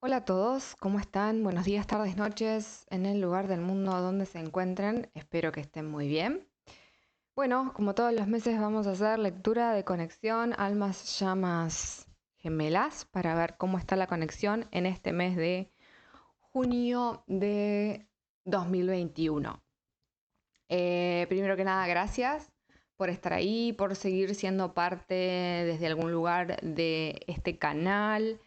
Hola a todos, ¿cómo están? Buenos días, tardes, noches, en el lugar del mundo donde se encuentren. Espero que estén muy bien. Bueno, como todos los meses vamos a hacer lectura de conexión, almas, llamas, gemelas, para ver cómo está la conexión en este mes de junio de 2021. Primero que nada, gracias por estar ahí, por seguir siendo parte desde algún lugar de este canal,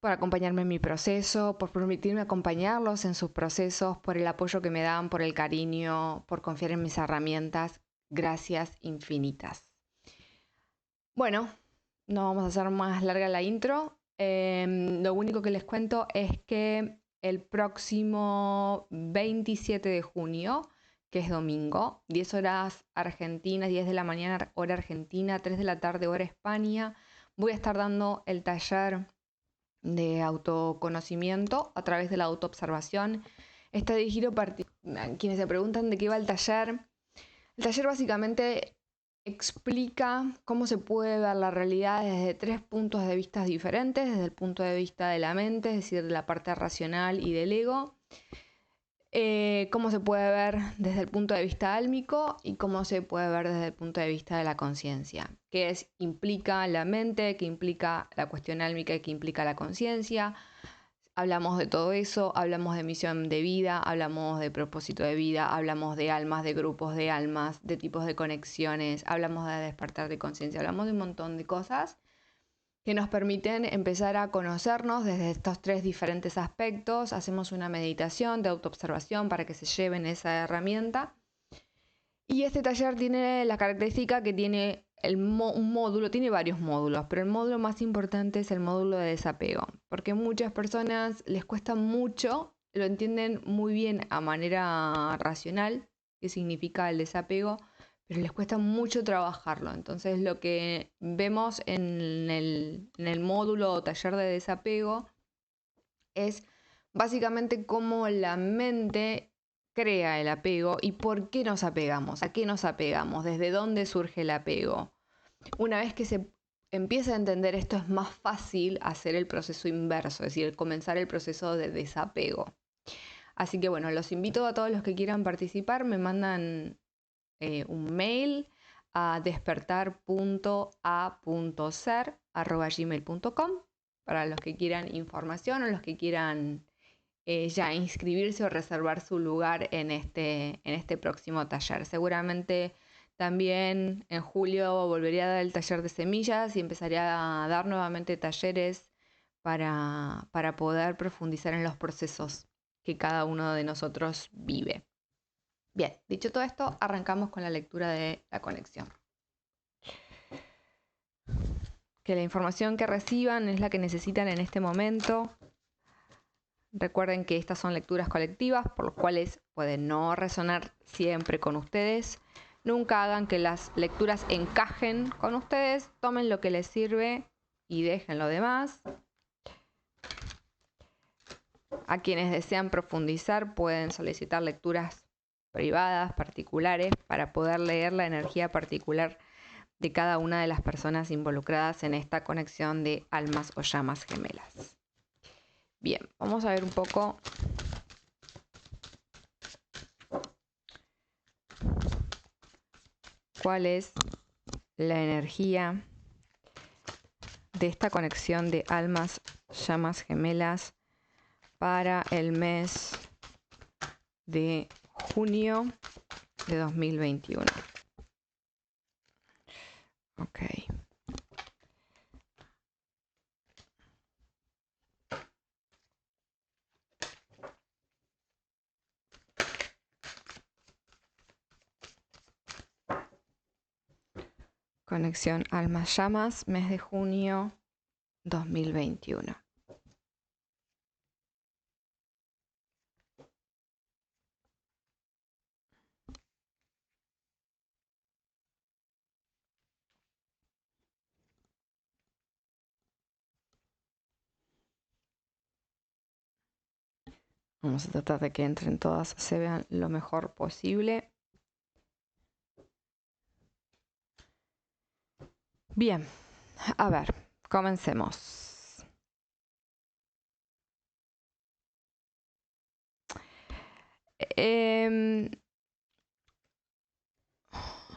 por acompañarme en mi proceso, por permitirme acompañarlos en sus procesos, por el apoyo que me dan, por el cariño, por confiar en mis herramientas. Gracias infinitas. Bueno, no vamos a hacer más larga la intro. Lo único que les cuento es que el próximo 27 de junio, que es domingo, 10 horas Argentina, 10 de la mañana hora Argentina, 3 de la tarde hora España, voy a estar dando el taller de autoconocimiento a través de la autoobservación. Está dirigido para quienes se preguntan de qué va el taller. El taller básicamente explica cómo se puede ver la realidad desde tres puntos de vista diferentes, desde el punto de vista de la mente, es decir, de la parte racional y del ego, cómo se puede ver desde el punto de vista álmico y cómo se puede ver desde el punto de vista de la conciencia, qué implica la mente, qué implica la cuestión álmica y qué implica la conciencia. Hablamos de todo eso, hablamos de misión de vida, hablamos de propósito de vida, hablamos de almas, de grupos de almas, de tipos de conexiones, hablamos de despertar de conciencia, hablamos de un montón de cosas que nos permiten empezar a conocernos desde estos tres diferentes aspectos. Hacemos una meditación de autoobservación para que se lleven esa herramienta. Y este taller tiene la característica que tiene un módulo, tiene varios módulos, pero el módulo más importante es el módulo de desapego, porque muchas personas les cuesta mucho, lo entienden muy bien a manera racional, qué significa el desapego, pero les cuesta mucho trabajarlo. Entonces lo que vemos en el módulo o taller de desapego es básicamente cómo la mente crea el apego y por qué nos apegamos, a qué nos apegamos, desde dónde surge el apego. Una vez que se empieza a entender esto, es más fácil hacer el proceso inverso, es decir, comenzar el proceso de desapego. Así que bueno, los invito a todos los que quieran participar, me mandan un mail a despertar.a.ser@gmail.com para los que quieran información o los que quieran ya inscribirse o reservar su lugar en este próximo taller. Seguramente también en julio volvería a dar el taller de semillas y empezaría a dar nuevamente talleres para poder profundizar en los procesos que cada uno de nosotros vive. Bien, dicho todo esto, arrancamos con la lectura de la conexión. Que la información que reciban es la que necesitan en este momento. Recuerden que estas son lecturas colectivas, por lo cuales pueden no resonar siempre con ustedes. Nunca hagan que las lecturas encajen con ustedes. Tomen lo que les sirve y dejen lo demás. A quienes desean profundizar pueden solicitar lecturas privadas, particulares, para poder leer la energía particular de cada una de las personas involucradas en esta conexión de almas o llamas gemelas. Bien, vamos a ver un poco cuál es la energía de esta conexión de almas, llamas gemelas para el mes de junio de 2021. Ok. Conexión almas llamas, mes de junio 2021. Vamos a tratar de que entren todas, se vean lo mejor posible. Bien, a ver, comencemos. Em,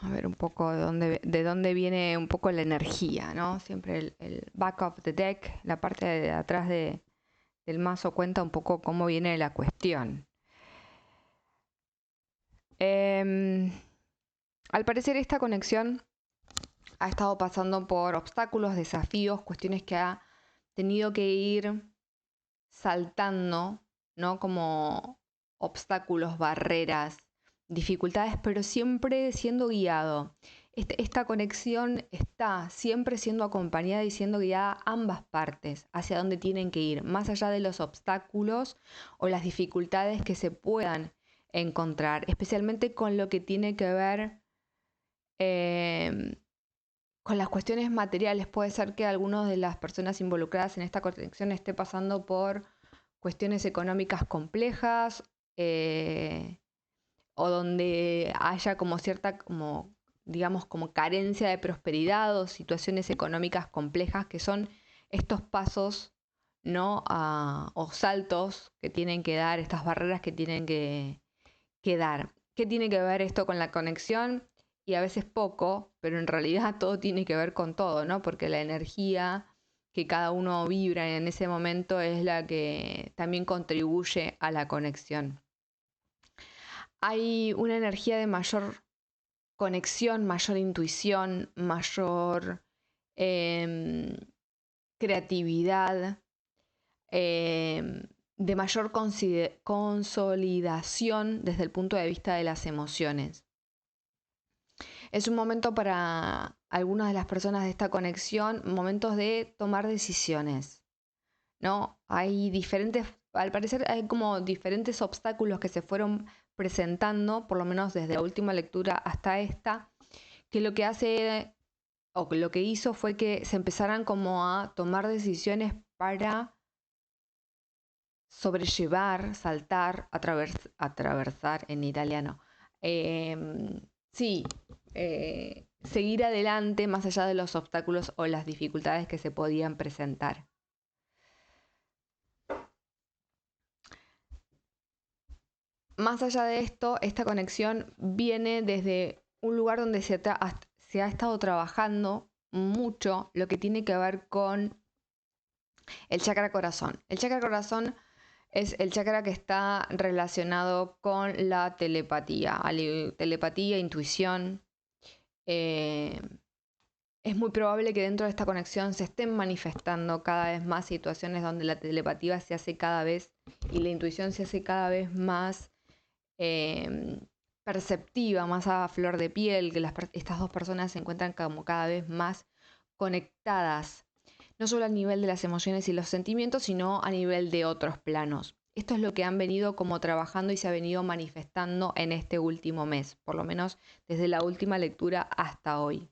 a ver un poco de dónde viene un poco la energía, ¿no? Siempre el back of the deck, la parte de atrás del mazo cuenta un poco cómo viene la cuestión. Al parecer esta conexión ha estado pasando por obstáculos, desafíos, cuestiones que ha tenido que ir saltando, ¿no? Como obstáculos, barreras, dificultades, pero siempre siendo guiado. Esta conexión está siempre siendo acompañada y siendo guiada ambas partes hacia donde tienen que ir, más allá de los obstáculos o las dificultades que se puedan encontrar, especialmente con lo que tiene que ver con las cuestiones materiales. Puede ser que algunas de las personas involucradas en esta conexión esté pasando por cuestiones económicas complejas, o donde haya como cierta, como, digamos, como carencia de prosperidad o situaciones económicas complejas, que son estos pasos, ¿no? O saltos que tienen que dar, estas barreras que tienen que dar. ¿Qué tiene que ver esto con la conexión? Y a veces poco, pero en realidad todo tiene que ver con todo, ¿no? Porque la energía que cada uno vibra en ese momento es la que también contribuye a la conexión. Hay una energía de mayor conexión, mayor intuición, mayor creatividad, de mayor consolidación desde el punto de vista de las emociones. Es un momento para algunas de las personas de esta conexión, momentos de tomar decisiones, ¿no? Al parecer hay como diferentes obstáculos que se fueron presentando, por lo menos desde la última lectura hasta esta, que lo que hace o lo que hizo fue que se empezaran como a tomar decisiones para sobrellevar, saltar, atravesar en italiano. Sí, seguir adelante más allá de los obstáculos o las dificultades que se podían presentar. Más allá de esto, esta conexión viene desde un lugar donde se ha estado trabajando mucho lo que tiene que ver con el chakra corazón. El chakra corazón es el chakra que está relacionado con la telepatía, intuición. Es muy probable que dentro de esta conexión se estén manifestando cada vez más situaciones donde la telepatía se hace cada vez y la intuición se hace cada vez más perceptiva, más a flor de piel, que estas dos personas se encuentran como cada vez más conectadas, no solo a nivel de las emociones y los sentimientos, sino a nivel de otros planos. Esto es lo que han venido como trabajando y se ha venido manifestando en este último mes, por lo menos desde la última lectura hasta hoy.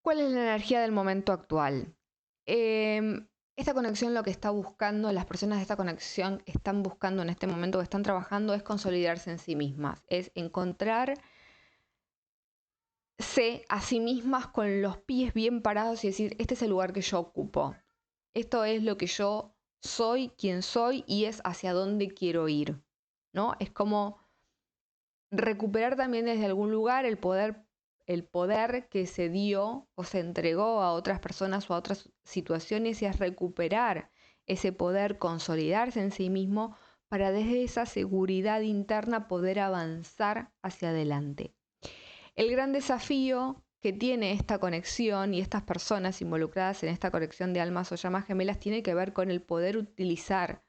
¿Cuál es la energía del momento actual? Esta conexión lo que está buscando, las personas de esta conexión están buscando en este momento, que están trabajando, es consolidarse en sí mismas, es encontrarse a sí mismas con los pies bien parados y decir, este es el lugar que yo ocupo, esto es lo que yo soy, quién soy y es hacia dónde quiero ir, ¿no? Es como recuperar también desde algún lugar el poder que se dio o se entregó a otras personas o a otras situaciones, y es recuperar ese poder, consolidarse en sí mismo para desde esa seguridad interna poder avanzar hacia adelante. El gran desafío que tiene esta conexión y estas personas involucradas en esta conexión de almas o llamas gemelas tiene que ver con el poder utilizar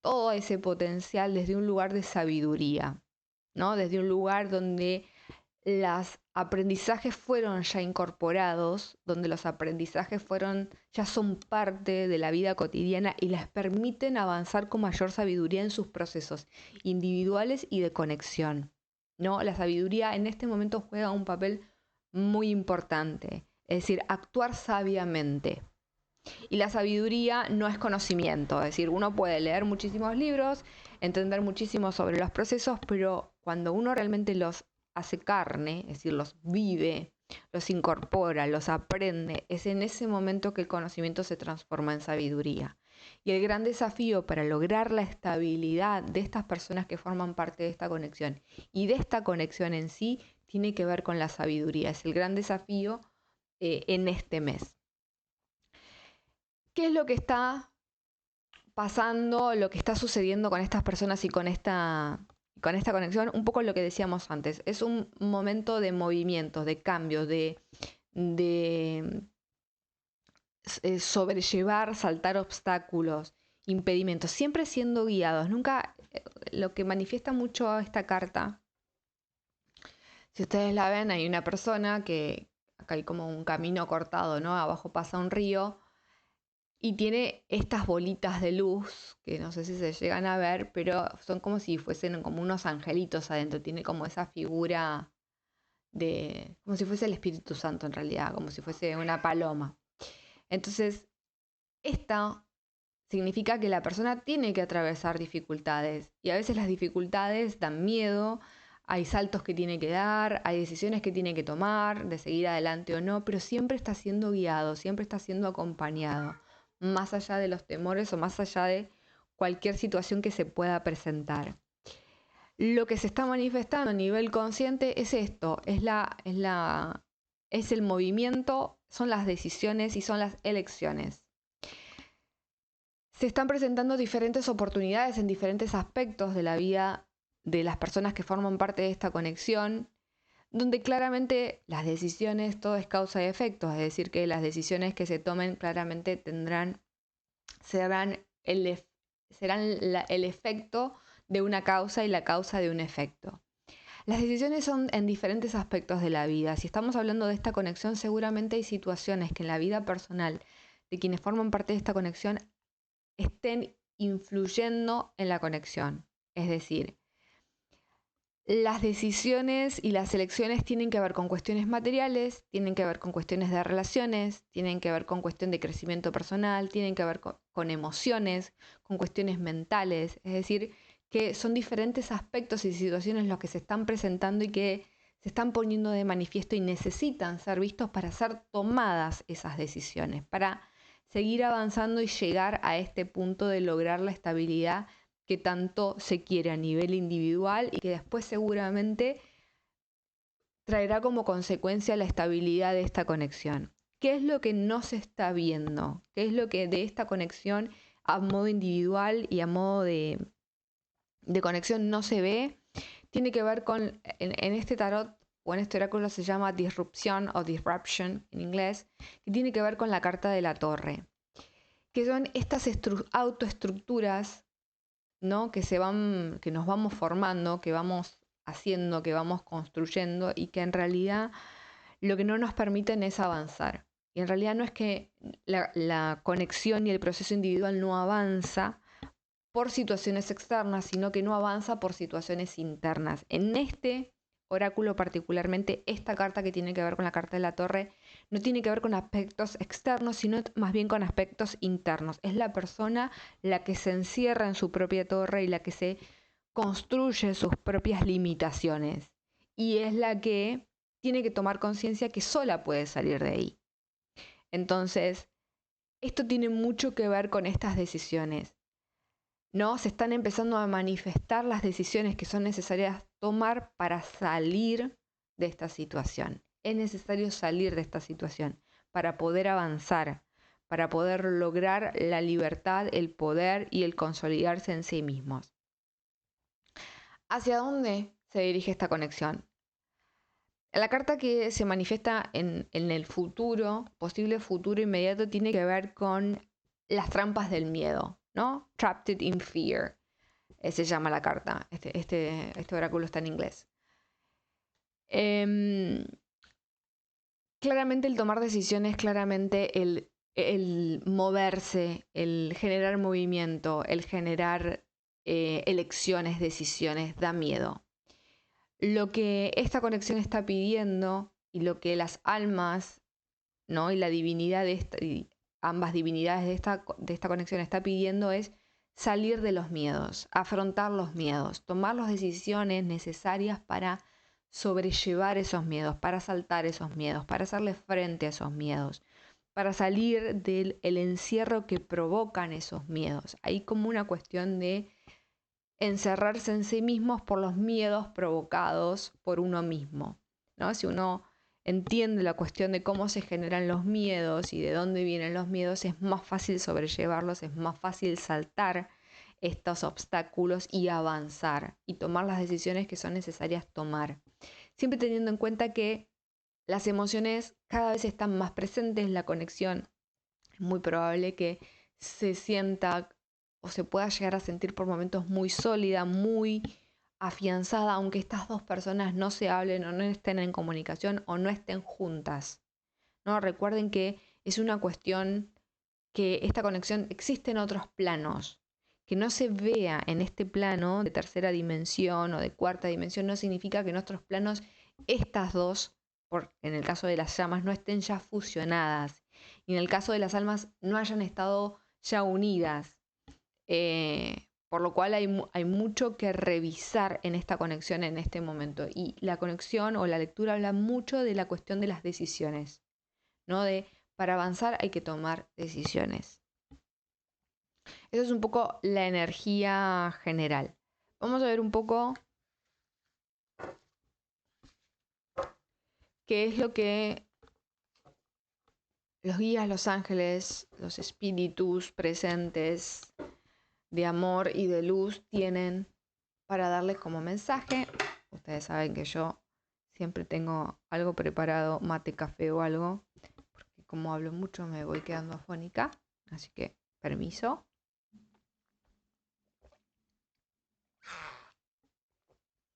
todo ese potencial desde un lugar de sabiduría, ¿no? Desde un lugar donde los aprendizajes fueron ya incorporados, donde los aprendizajes ya son parte de la vida cotidiana y les permiten avanzar con mayor sabiduría en sus procesos individuales y de conexión, ¿no? La sabiduría en este momento juega un papel muy importante, es decir, actuar sabiamente. Y la sabiduría no es conocimiento, es decir, uno puede leer muchísimos libros, entender muchísimo sobre los procesos, pero cuando uno realmente los hace carne, es decir, los vive, los incorpora, los aprende, es en ese momento que el conocimiento se transforma en sabiduría. Y el gran desafío para lograr la estabilidad de estas personas que forman parte de esta conexión y de esta conexión en sí tiene que ver con la sabiduría. Es el gran desafío en este mes. ¿Qué es lo que está pasando, lo que está sucediendo con estas personas y con esta conexión? Un poco lo que decíamos antes. Es un momento de movimientos, de cambios, de sobrellevar, saltar obstáculos, impedimentos, siempre siendo guiados. Nunca, lo que manifiesta mucho esta carta, si ustedes la ven, hay una persona que, acá hay como un camino cortado, ¿no? Abajo pasa un río y tiene estas bolitas de luz, que no sé si se llegan a ver, pero son como si fuesen como unos angelitos adentro, tiene como esa figura como si fuese el Espíritu Santo en realidad, como si fuese una paloma. Entonces, esta significa que la persona tiene que atravesar dificultades y a veces las dificultades dan miedo, hay saltos que tiene que dar, hay decisiones que tiene que tomar, de seguir adelante o no, pero siempre está siendo guiado, siempre está siendo acompañado, más allá de los temores o más allá de cualquier situación que se pueda presentar. Lo que se está manifestando a nivel consciente es esto, es el movimiento, son las decisiones y son las elecciones. Se están presentando diferentes oportunidades en diferentes aspectos de la vida de las personas que forman parte de esta conexión, donde claramente las decisiones, todo es causa y efecto, es decir, que las decisiones que se tomen claramente serán el efecto de una causa y la causa de un efecto. Las decisiones son en diferentes aspectos de la vida. Si estamos hablando de esta conexión, seguramente hay situaciones que en la vida personal de quienes forman parte de esta conexión estén influyendo en la conexión. Es decir, las decisiones y las elecciones tienen que ver con cuestiones materiales, tienen que ver con cuestiones de relaciones, tienen que ver con cuestión de crecimiento personal, tienen que ver con emociones, con cuestiones mentales. Es decir, que son diferentes aspectos y situaciones los que se están presentando y que se están poniendo de manifiesto y necesitan ser vistos para ser tomadas esas decisiones, para seguir avanzando y llegar a este punto de lograr la estabilidad que tanto se quiere a nivel individual y que después seguramente traerá como consecuencia la estabilidad de esta conexión. ¿Qué es lo que no se está viendo? ¿Qué es lo que de esta conexión a modo individual y a modo de conexión no se ve? Tiene que ver con, en este tarot o en este oráculo se llama disrupción o disruption en inglés, que tiene que ver con la carta de la torre, que son estas autoestructuras, ¿no? que nos vamos formando, que vamos haciendo, que vamos construyendo y que en realidad lo que no nos permiten es avanzar. Y en realidad no es que la conexión y el proceso individual no avanza por situaciones externas, sino que no avanza por situaciones internas. En este oráculo particularmente, esta carta que tiene que ver con la carta de la torre, no tiene que ver con aspectos externos, sino más bien con aspectos internos. Es la persona la que se encierra en su propia torre y la que se construye sus propias limitaciones. Y es la que tiene que tomar conciencia que sola puede salir de ahí. Entonces, esto tiene mucho que ver con estas decisiones. ¿No? Se están empezando a manifestar las decisiones que son necesarias tomar para salir de esta situación. Es necesario salir de esta situación para poder avanzar, para poder lograr la libertad, el poder y el consolidarse en sí mismos. ¿Hacia dónde se dirige esta conexión? La carta que se manifiesta en el futuro, posible futuro inmediato, tiene que ver con las trampas del miedo, ¿no? Trapped in Fear, se llama la carta. Este oráculo está en inglés. Claramente el tomar decisiones, claramente el moverse, el generar movimiento, el generar elecciones, decisiones, da miedo. Lo que esta conexión está pidiendo y lo que las almas, ¿no? y la divinidad y ambas divinidades de esta conexión está pidiendo es salir de los miedos, afrontar los miedos, tomar las decisiones necesarias para sobrellevar esos miedos, para saltar esos miedos, para hacerle frente a esos miedos, para salir del el encierro que provocan esos miedos. Hay como una cuestión de encerrarse en sí mismos por los miedos provocados por uno mismo, ¿no? Si uno entiende la cuestión de cómo se generan los miedos y de dónde vienen los miedos, es más fácil sobrellevarlos, es más fácil saltar estos obstáculos y avanzar y tomar las decisiones que son necesarias tomar. Siempre teniendo en cuenta que las emociones cada vez están más presentes, la conexión es muy probable que se sienta o se pueda llegar a sentir por momentos muy sólida, muy afianzada, aunque estas dos personas no se hablen o no estén en comunicación o no estén juntas, ¿no? Recuerden que es una cuestión que esta conexión existe en otros planos. Que no se vea en este plano de tercera dimensión o de cuarta dimensión no significa que en otros planos estas dos, en el caso de las llamas, no estén ya fusionadas. Y en el caso de las almas no hayan estado ya unidas. Por lo cual hay mucho que revisar en esta conexión en este momento. Y la conexión o la lectura habla mucho de la cuestión de las decisiones, ¿no? Para avanzar hay que tomar decisiones. Esa es un poco la energía general. Vamos a ver un poco qué es lo que los guías, los ángeles, los espíritus presentes de amor y de luz tienen para darles como mensaje. Ustedes saben que yo siempre tengo algo preparado, mate, café o algo, porque como hablo mucho me voy quedando afónica, así que permiso.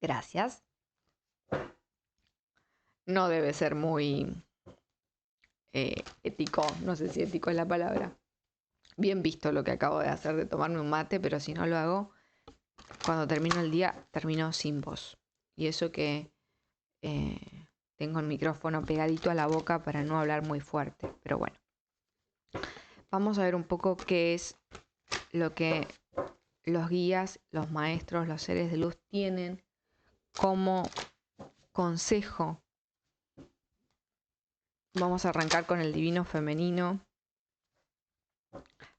Gracias. No debe ser muy ético, no sé si ético es la palabra. Bien visto lo que acabo de hacer de tomarme un mate, pero si no lo hago, cuando termino el día, termino sin voz. Y eso que tengo el micrófono pegadito a la boca para no hablar muy fuerte. Pero bueno, vamos a ver un poco qué es lo que los guías, los maestros, los seres de luz tienen como consejo. Vamos a arrancar con el divino femenino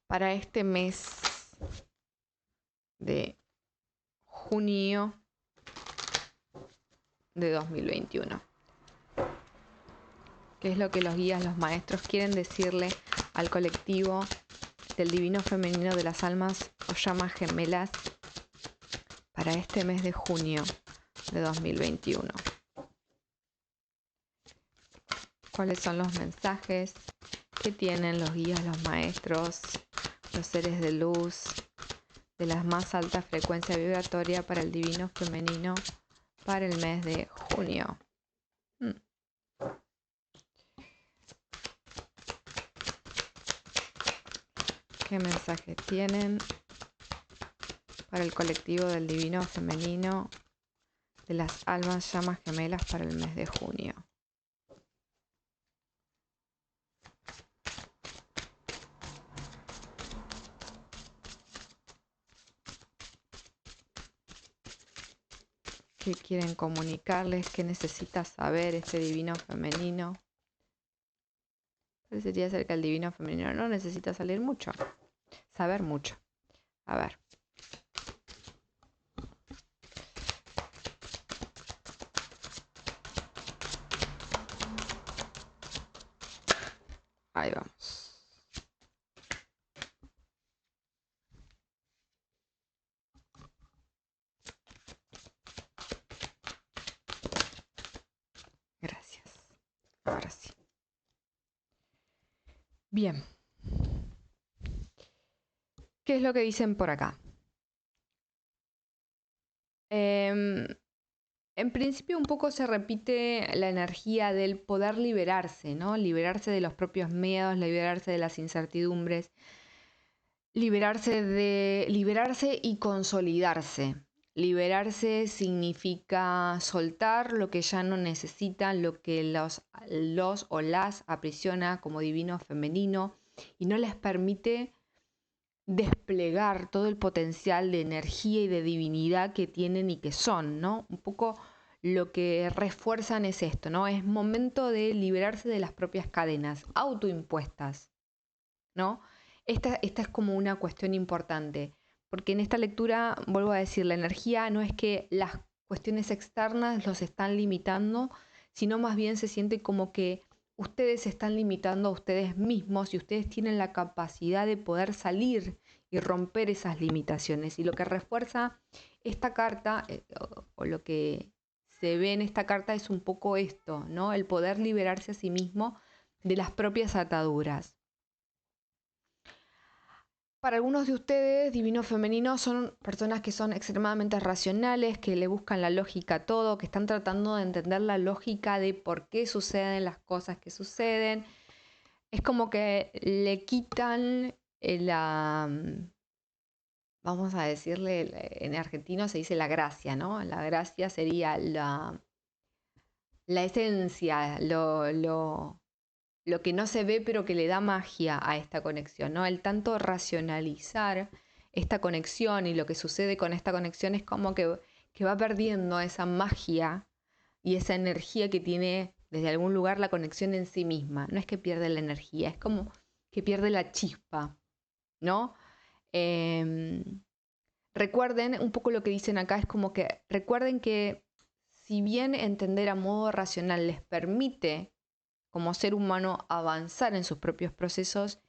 para este mes de junio de 2021. ¿Qué es lo que los guías, los maestros quieren decirle al colectivo del divino femenino de las almas o llamas gemelas para este mes de junio de 2021? ¿Cuáles son los mensajes que tienen los guías, los maestros, los seres de luz de la más alta frecuencia vibratoria para el divino femenino para el mes de junio? ¿Qué mensaje tienen para el colectivo del divino femenino de las almas llamas gemelas para el mes de junio? ¿Qué quieren comunicarles? ¿Qué necesita saber este divino femenino? Parecería ser que el divino femenino no necesita saber mucho. A ver. Ahí vamos. Gracias. Ahora sí. Bien. ¿Qué es lo que dicen por acá? En principio un poco se repite la energía del poder liberarse, ¿no? Liberarse de los propios miedos, liberarse de las incertidumbres, liberarse y consolidarse. Liberarse significa soltar lo que ya no necesitan, lo que los o las aprisiona como divino femenino y no les permite desplegar todo el potencial de energía y de divinidad que tienen y que son, ¿no? Un poco lo que refuerzan es esto, ¿no? Es momento de liberarse de las propias cadenas autoimpuestas, ¿no? Esta es como una cuestión importante, porque en esta lectura, vuelvo a decir, la energía no es que las cuestiones externas los están limitando, sino más bien se siente como que ustedes se están limitando a ustedes mismos y ustedes tienen la capacidad de poder salir y romper esas limitaciones. Y lo que refuerza esta carta, o lo que se ve en esta carta, es un poco esto, ¿no? El poder liberarse a sí mismo de las propias ataduras. Para algunos de ustedes, divino femenino, son personas que son extremadamente racionales, que le buscan la lógica a todo, que están tratando de entender la lógica de por qué suceden las cosas que suceden. Es como que le quitan vamos a decirle, en argentino se dice la gracia, ¿no? La gracia sería la esencia, lo que no se ve pero que le da magia a esta conexión, ¿no? El tanto racionalizar esta conexión y lo que sucede con esta conexión es como que va perdiendo esa magia y esa energía que tiene desde algún lugar la conexión en sí misma. No es que pierde la energía, es como que pierde la chispa, ¿no? Recuerden, un poco lo que dicen acá es como que recuerden que si bien entender a modo racional les permite como ser humano avanzar en sus propios procesos,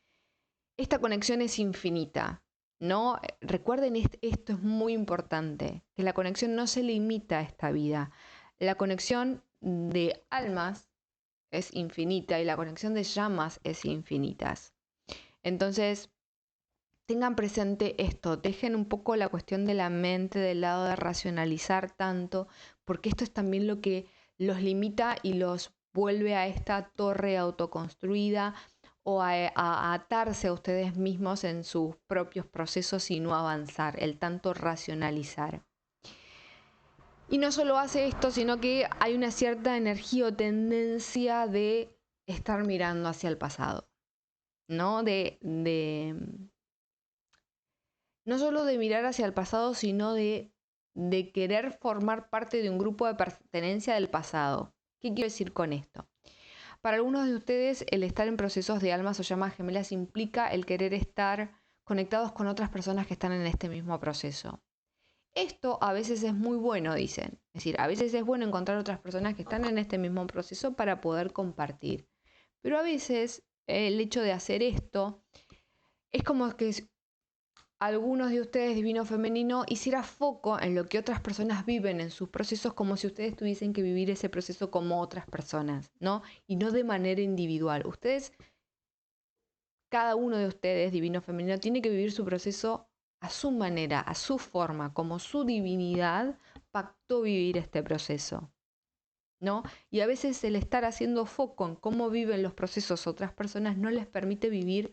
esta conexión es infinita, ¿no? Recuerden, esto es muy importante, que la conexión no se limita a esta vida. La conexión de almas es infinita y la conexión de llamas es infinita. Entonces, tengan presente esto, dejen un poco la cuestión de la mente del lado de racionalizar tanto, porque esto es también lo que los limita y los vuelve a esta torre autoconstruida o a atarse a ustedes mismos en sus propios procesos y no avanzar, el tanto racionalizar. Y no solo hace esto, sino que hay una cierta energía o tendencia de estar mirando hacia el pasado, ¿no? No solo de mirar hacia el pasado, sino de querer formar parte de un grupo de pertenencia del pasado. ¿Qué quiero decir con esto? Para algunos de ustedes, el estar en procesos de almas o llamas gemelas implica el querer estar conectados con otras personas que están en este mismo proceso. Esto a veces es muy bueno, dicen. Es decir, a veces es bueno encontrar otras personas que están en este mismo proceso para poder compartir. Pero a veces el hecho de hacer esto es como que algunos de ustedes, divino femenino, hiciera foco en lo que otras personas viven en sus procesos como si ustedes tuviesen que vivir ese proceso como otras personas, ¿no? Y no de manera individual. Ustedes, cada uno de ustedes, divino femenino, tiene que vivir su proceso a su manera, a su forma, como su divinidad pactó vivir este proceso, ¿no? Y a veces el estar haciendo foco en cómo viven los procesos otras personas no les permite vivir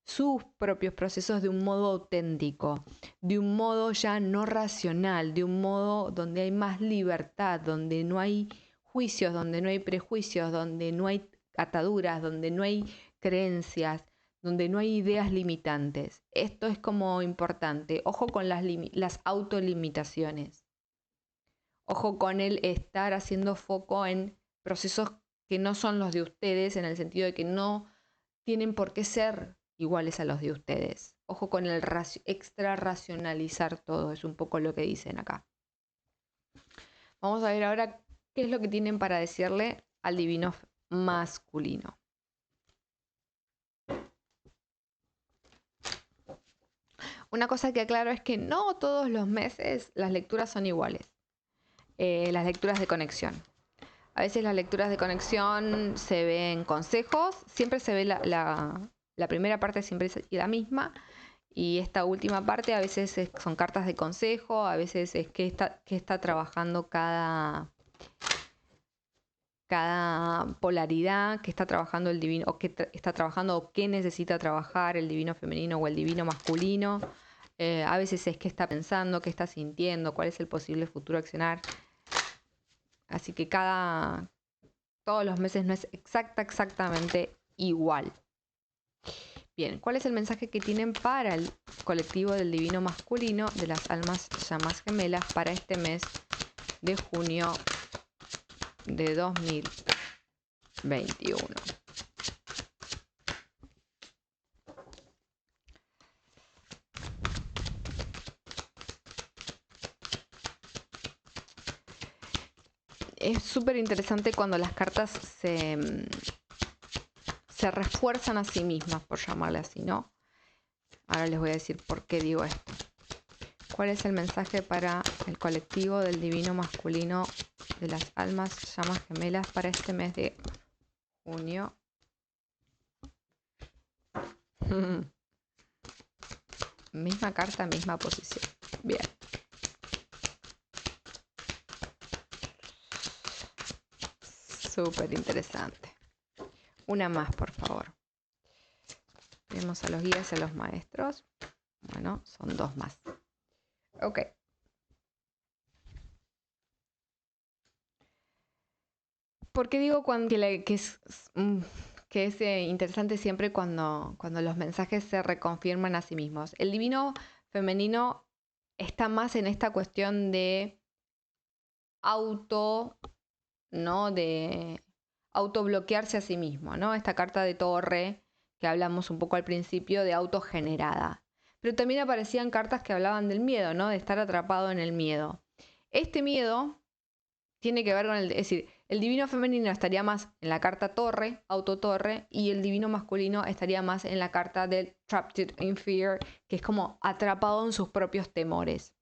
sus propios procesos de un modo auténtico, de un modo ya no racional, de un modo donde hay más libertad, donde no hay juicios, donde no hay prejuicios, donde no hay ataduras, donde no hay creencias, donde no hay ideas limitantes. Esto es como importante. Ojo con las autolimitaciones. Ojo con el estar haciendo foco en procesos que no son los de ustedes, en el sentido de que no tienen por qué ser iguales a los de ustedes. Ojo con el extra racionalizar todo, es un poco lo que dicen acá. Vamos a ver ahora qué es lo que tienen para decirle al divino masculino. Una cosa que aclaro es que no todos los meses las lecturas son iguales. Las lecturas de conexión. A veces las lecturas de conexión se ven consejos, siempre se ve la primera parte siempre es la misma, y esta última parte a veces son cartas de consejo, a veces es qué está trabajando cada polaridad, qué está trabajando el divino, o qué está trabajando, o qué necesita trabajar el divino femenino o el divino masculino. A veces es qué está pensando, qué está sintiendo, cuál es el posible futuro a accionar. Así que todos los meses no es exactamente igual. Bien, ¿cuál es el mensaje que tienen para el colectivo del divino masculino de las almas llamas gemelas para este mes de junio de 2021. Es súper interesante cuando las cartas se refuerzan a sí mismas, por llamarle así, ¿no? Ahora les voy a decir por qué digo esto. ¿Cuál es el mensaje para el colectivo del divino masculino de las almas llamas gemelas para este mes de junio? Misma carta, misma posición. Bien. Súper interesante. Una más, por favor. Tenemos a los guías y a los maestros. Bueno, son dos más. Ok. ¿Por qué digo que es interesante siempre cuando los mensajes se reconfirman a sí mismos? El divino femenino está más en esta cuestión de ¿no? De autobloquearse a sí mismo, ¿no? Esta carta de torre que hablamos un poco al principio de autogenerada. Pero también aparecían cartas que hablaban del miedo, ¿no? De estar atrapado en el miedo. Este miedo tiene que ver con es decir, el divino femenino estaría más en la carta torre, autotorre, y el divino masculino estaría más en la carta del trapped in fear, que es como atrapado en sus propios temores.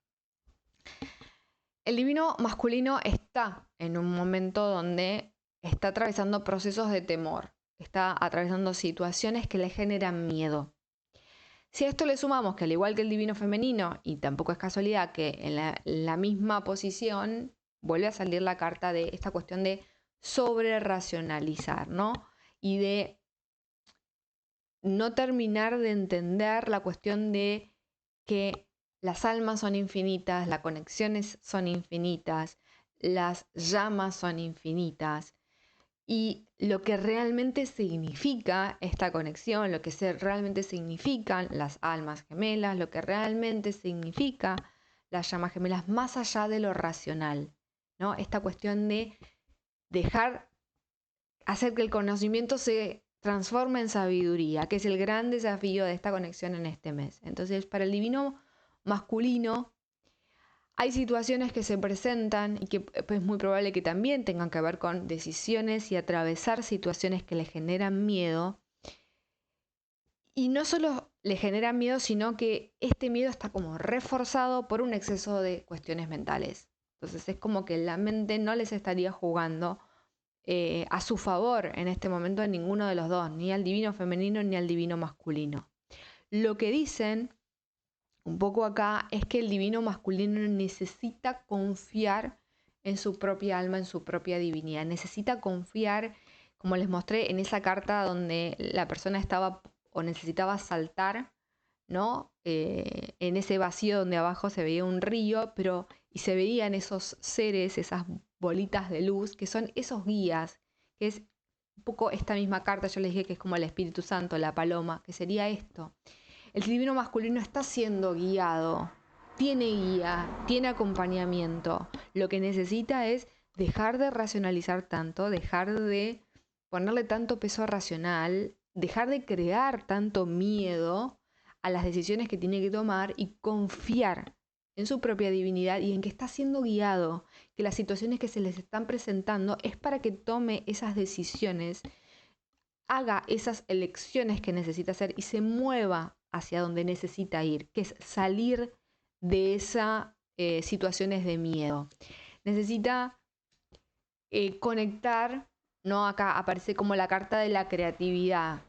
El divino masculino está en un momento donde está atravesando procesos de temor, está atravesando situaciones que le generan miedo. Si a esto le sumamos que al igual que el divino femenino, y tampoco es casualidad que en la misma posición vuelve a salir la carta de esta cuestión de sobre-racionalizar, ¿no? Y de no terminar de entender la cuestión de que las almas son infinitas, las conexiones son infinitas, las llamas son infinitas. Y lo que realmente significa esta conexión, lo que realmente significan las almas gemelas, lo que realmente significa las llamas gemelas, más allá de lo racional, ¿no? Esta cuestión de hacer que el conocimiento se transforme en sabiduría, que es el gran desafío de esta conexión en este mes. Entonces, para el divino masculino, hay situaciones que se presentan y que es muy probable que también tengan que ver con decisiones y atravesar situaciones que le generan miedo. Y no solo le generan miedo, sino que este miedo está como reforzado por un exceso de cuestiones mentales. Entonces es como que la mente no les estaría jugando a su favor en este momento a ninguno de los dos, ni al divino femenino ni al divino masculino. Lo que dicen un poco acá es que el divino masculino necesita confiar en su propia alma, en su propia divinidad. Necesita confiar, como les mostré en esa carta donde la persona estaba o necesitaba saltar, ¿no? En ese vacío donde abajo se veía un río, y se veían esos seres, esas bolitas de luz, que son esos guías, que es un poco esta misma carta, yo les dije que es como el Espíritu Santo, la paloma, que sería esto. El divino masculino está siendo guiado, tiene guía, tiene acompañamiento. Lo que necesita es dejar de racionalizar tanto, dejar de ponerle tanto peso racional, dejar de crear tanto miedo a las decisiones que tiene que tomar y confiar en su propia divinidad y en que está siendo guiado, que las situaciones que se les están presentando es para que tome esas decisiones, haga esas elecciones que necesita hacer y se mueva hacia donde necesita ir, que es salir de esas situaciones de miedo. Necesita conectar, ¿no? Acá aparece como la carta de la creatividad.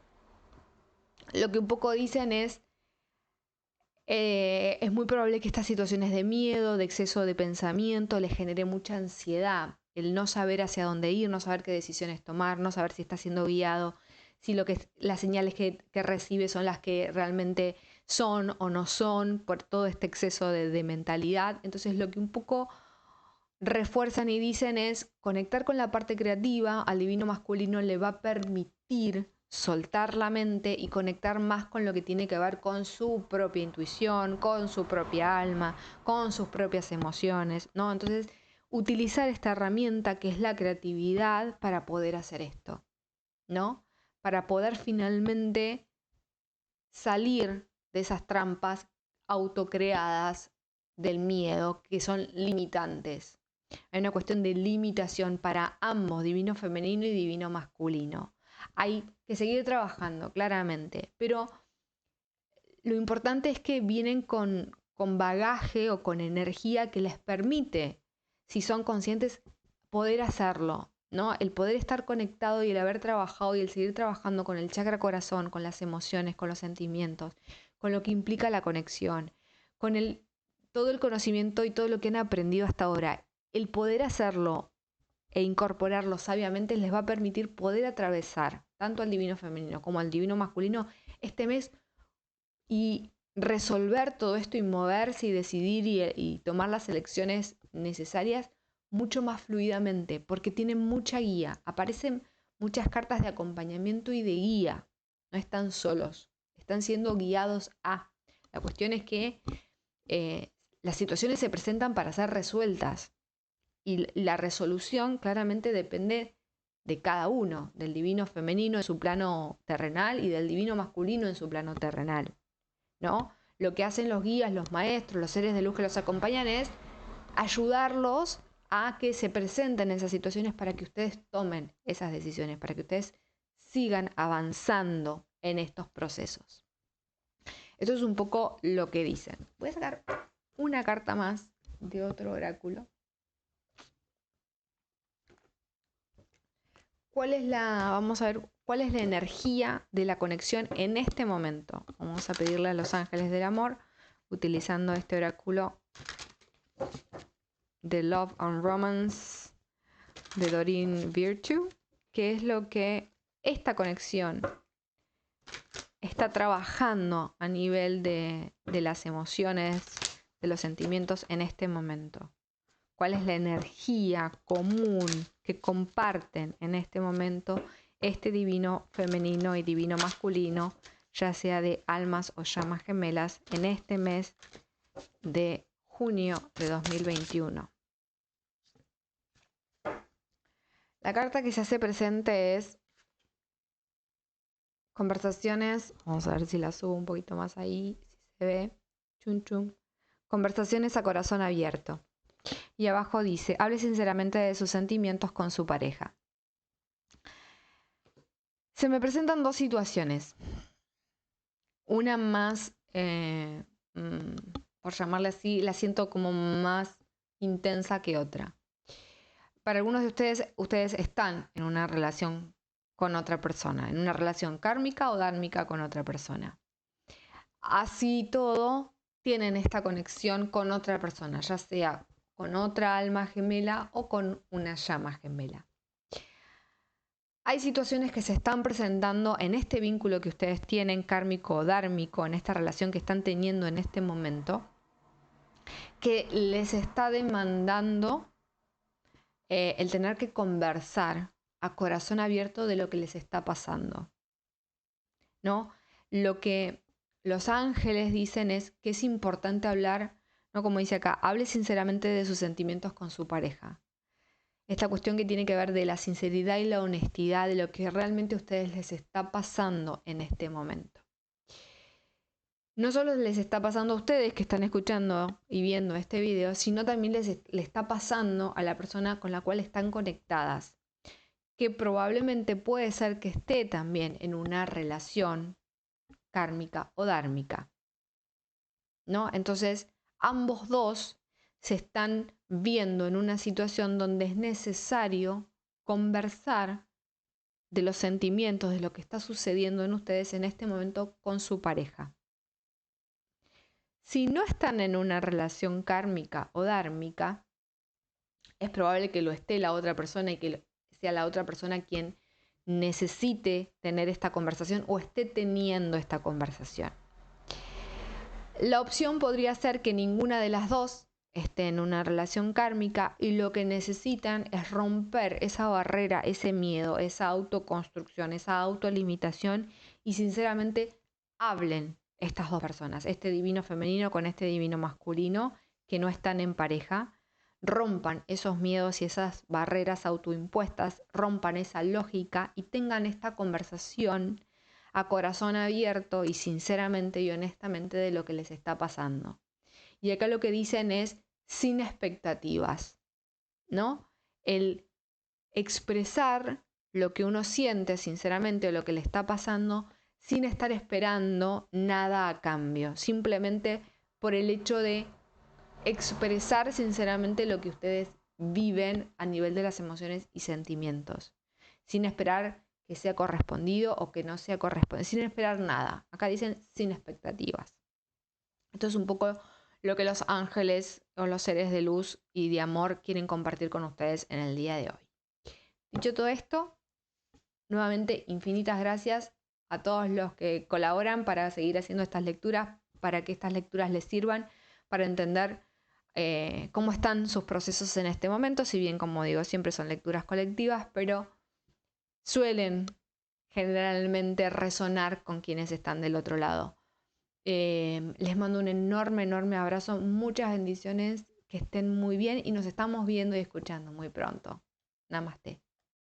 Lo que un poco dicen es muy probable que estas situaciones de miedo, de exceso de pensamiento, le genere mucha ansiedad. El no saber hacia dónde ir, no saber qué decisiones tomar, no saber si está siendo guiado, si las señales que recibe son las que realmente son o no son, por todo este exceso de mentalidad. Entonces lo que un poco refuerzan y dicen es conectar con la parte creativa, al divino masculino le va a permitir soltar la mente y conectar más con lo que tiene que ver con su propia intuición, con su propia alma, con sus propias emociones, ¿no? Entonces, utilizar esta herramienta que es la creatividad para poder hacer esto, ¿no? Para poder finalmente salir de esas trampas autocreadas del miedo que son limitantes. Hay una cuestión de limitación para ambos, divino femenino y divino masculino. Hay que seguir trabajando, claramente, pero lo importante es que vienen con bagaje o con energía que les permite, si son conscientes, poder hacerlo, ¿no? El poder estar conectado y el haber trabajado y el seguir trabajando con el chakra corazón, con las emociones, con los sentimientos, con lo que implica la conexión, con todo el conocimiento y todo lo que han aprendido hasta ahora. El poder hacerlo e incorporarlo sabiamente les va a permitir poder atravesar tanto al divino femenino como al divino masculino este mes y resolver todo esto y moverse y decidir y tomar las elecciones necesarias mucho más fluidamente, porque tienen mucha guía, aparecen muchas cartas de acompañamiento y de guía, no están solos, están siendo guiados a. La cuestión es que las situaciones se presentan para ser resueltas y la resolución claramente depende de cada uno, del divino femenino en su plano terrenal y del divino masculino en su plano terrenal, ¿no? Lo que hacen los guías, los maestros, los seres de luz que los acompañan es ayudarlos a que se presenten esas situaciones para que ustedes tomen esas decisiones, para que ustedes sigan avanzando en estos procesos. Eso es un poco lo que dicen. Voy a sacar una carta más de otro oráculo. Vamos a ver cuál es la energía de la conexión en este momento. Vamos a pedirle a los ángeles del amor, utilizando este oráculo de Love and Romance de Doreen Virtue, que es lo que esta conexión está trabajando a nivel de las emociones, de los sentimientos en este momento. ¿Cuál es la energía común que comparten en este momento este divino femenino y divino masculino, ya sea de almas o llamas gemelas, en este mes de junio de 2021? La carta que se hace presente es conversaciones, vamos a ver si la subo un poquito más ahí, si se ve, chun chun, conversaciones a corazón abierto. Y abajo dice, hable sinceramente de sus sentimientos con su pareja. Se me presentan dos situaciones. Una más, por llamarle así, la siento como más intensa que otra. Para algunos de ustedes están en una relación con otra persona, en una relación kármica o dármica con otra persona. Así todo, tienen esta conexión con otra persona, ya sea con otra alma gemela o con una llama gemela. Hay situaciones que se están presentando en este vínculo que ustedes tienen, kármico o dármico, en esta relación que están teniendo en este momento, que les está demandando el tener que conversar a corazón abierto de lo que les está pasando, ¿no? Lo que los ángeles dicen es que es importante hablar, ¿no? Como dice acá, hable sinceramente de sus sentimientos con su pareja. Esta cuestión que tiene que ver de la sinceridad y la honestidad de lo que realmente a ustedes les está pasando en este momento. No solo les está pasando a ustedes que están escuchando y viendo este video, sino también les está pasando a la persona con la cual están conectadas, que probablemente puede ser que esté también en una relación kármica o dármica, ¿no? Entonces, ambos dos se están viendo en una situación donde es necesario conversar de los sentimientos, de lo que está sucediendo en ustedes en este momento con su pareja. Si no están en una relación kármica o dármica, es probable que lo esté la otra persona y que sea la otra persona quien necesite tener esta conversación o esté teniendo esta conversación. La opción podría ser que ninguna de las dos esté en una relación kármica y lo que necesitan es romper esa barrera, ese miedo, esa autoconstrucción, esa autolimitación y sinceramente hablen estas dos personas, este divino femenino con este divino masculino que no están en pareja, rompan esos miedos y esas barreras autoimpuestas, rompan esa lógica y tengan esta conversación a corazón abierto y sinceramente y honestamente de lo que les está pasando. Y acá lo que dicen es sin expectativas, ¿no? El expresar lo que uno siente sinceramente o lo que le está pasando sin estar esperando nada a cambio, simplemente por el hecho de expresar sinceramente lo que ustedes viven a nivel de las emociones y sentimientos, sin esperar que sea correspondido o que no sea correspondido, sin esperar nada. Acá dicen sin expectativas. Esto es un poco lo que los ángeles o los seres de luz y de amor quieren compartir con ustedes en el día de hoy. Dicho todo esto, nuevamente infinitas gracias a todos los que colaboran para seguir haciendo estas lecturas, para que estas lecturas les sirvan, para entender cómo están sus procesos en este momento, si bien, como digo, siempre son lecturas colectivas, pero suelen generalmente resonar con quienes están del otro lado. Les mando un enorme, enorme abrazo, muchas bendiciones, que estén muy bien y nos estamos viendo y escuchando muy pronto. Namaste.